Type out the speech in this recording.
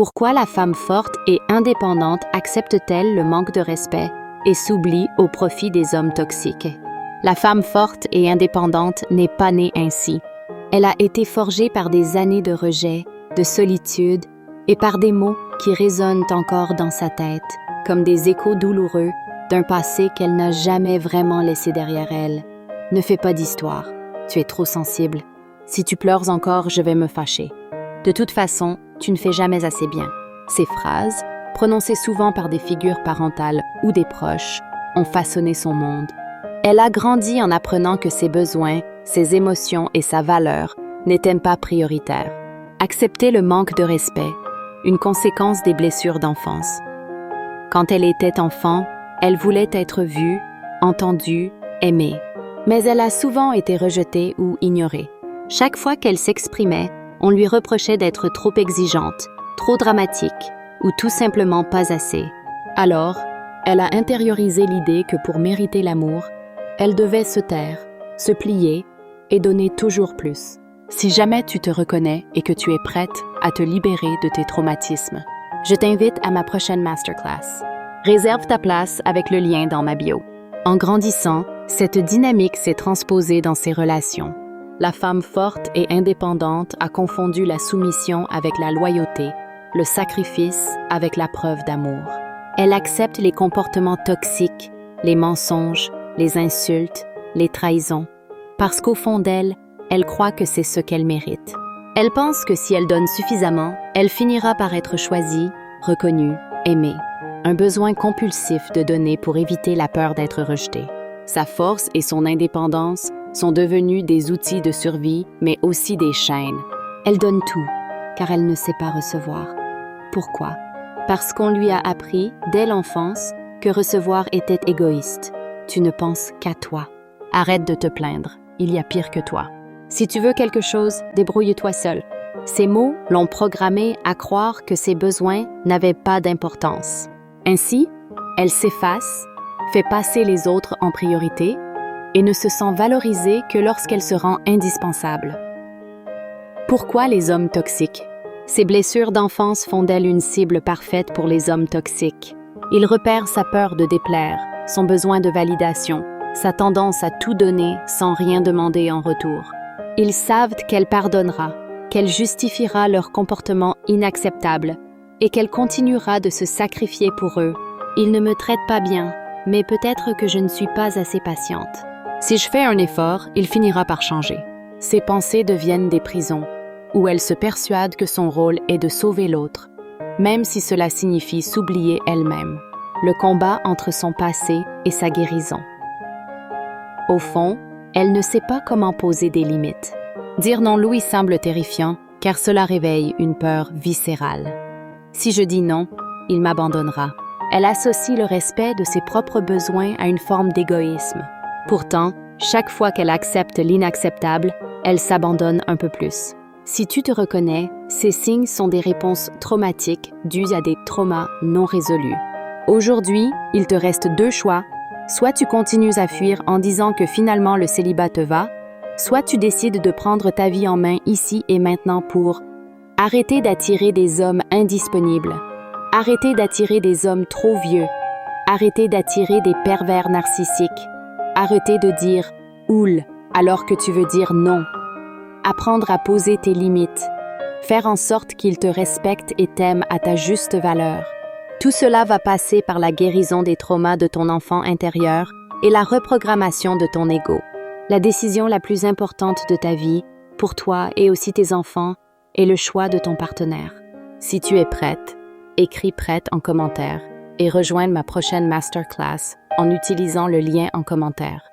Pourquoi la femme forte et indépendante accepte-t-elle le manque de respect et s'oublie au profit des hommes toxiques? La femme forte et indépendante n'est pas née ainsi. Elle a été forgée par des années de rejet, de solitude et par des mots qui résonnent encore dans sa tête, comme des échos douloureux d'un passé qu'elle n'a jamais vraiment laissé derrière elle. Ne fais pas d'histoire, tu es trop sensible. Si tu pleures encore, je vais me fâcher. De toute façon, tu ne fais jamais assez bien. Ces phrases, prononcées souvent par des figures parentales ou des proches, ont façonné son monde. Elle a grandi en apprenant que ses besoins, ses émotions et sa valeur n'étaient pas prioritaires. Accepter le manque de respect, une conséquence des blessures d'enfance. Quand elle était enfant, elle voulait être vue, entendue, aimée. Mais elle a souvent été rejetée ou ignorée. Chaque fois qu'elle s'exprimait, on lui reprochait d'être trop exigeante, trop dramatique ou tout simplement pas assez. Alors, elle a intériorisé l'idée que pour mériter l'amour, elle devait se taire, se plier et donner toujours plus. Si jamais tu te reconnais et que tu es prête à te libérer de tes traumatismes, je t'invite à ma prochaine masterclass. Réserve ta place avec le lien dans ma bio. En grandissant, cette dynamique s'est transposée dans ses relations. La femme forte et indépendante a confondu la soumission avec la loyauté, le sacrifice avec la preuve d'amour. Elle accepte les comportements toxiques, les mensonges, les insultes, les trahisons, parce qu'au fond d'elle, elle croit que c'est ce qu'elle mérite. Elle pense que si elle donne suffisamment, elle finira par être choisie, reconnue, aimée. Un besoin compulsif de donner pour éviter la peur d'être rejetée. Sa force et son indépendance sont devenus des outils de survie, mais aussi des chaînes. Elle donne tout, car elle ne sait pas recevoir. Pourquoi? Parce qu'on lui a appris, dès l'enfance, que recevoir était égoïste. Tu ne penses qu'à toi. Arrête de te plaindre, il y a pire que toi. Si tu veux quelque chose, débrouille-toi seul. Ces mots l'ont programmée à croire que ses besoins n'avaient pas d'importance. Ainsi, elle s'efface, fait passer les autres en priorité et ne se sent valorisée que lorsqu'elle se rend indispensable. Pourquoi les hommes toxiques? Ces blessures d'enfance font d'elle une cible parfaite pour les hommes toxiques. Ils repèrent sa peur de déplaire, son besoin de validation, sa tendance à tout donner sans rien demander en retour. Ils savent qu'elle pardonnera, qu'elle justifiera leur comportement inacceptable et qu'elle continuera de se sacrifier pour eux. Ils ne me traitent pas bien, mais peut-être que je ne suis pas assez patiente. Si je fais un effort, il finira par changer. Ses pensées deviennent des prisons, où elle se persuade que son rôle est de sauver l'autre, même si cela signifie s'oublier elle-même. Le combat entre son passé et sa guérison. Au fond, elle ne sait pas comment poser des limites. Dire non lui semble terrifiant, car cela réveille une peur viscérale. Si je dis non, il m'abandonnera. Elle associe le respect de ses propres besoins à une forme d'égoïsme. Pourtant, chaque fois qu'elle accepte l'inacceptable, elle s'abandonne un peu plus. Si tu te reconnais, ces signes sont des réponses traumatiques dues à des traumas non résolus. Aujourd'hui, il te reste deux choix. Soit tu continues à fuir en disant que finalement le célibat te va, soit tu décides de prendre ta vie en main ici et maintenant pour arrêter d'attirer des hommes indisponibles, arrêter d'attirer des hommes trop vieux, arrêter d'attirer des pervers narcissiques, arrêter de dire « oul » alors que tu veux dire « non », apprendre à poser tes limites, faire en sorte qu'ils te respectent et t'aiment à ta juste valeur. Tout cela va passer par la guérison des traumas de ton enfant intérieur et la reprogrammation de ton ego. La décision la plus importante de ta vie, pour toi et aussi tes enfants, est le choix de ton partenaire. Si tu es prête, écris prête en commentaire et rejoins ma prochaine masterclass en utilisant le lien en commentaire.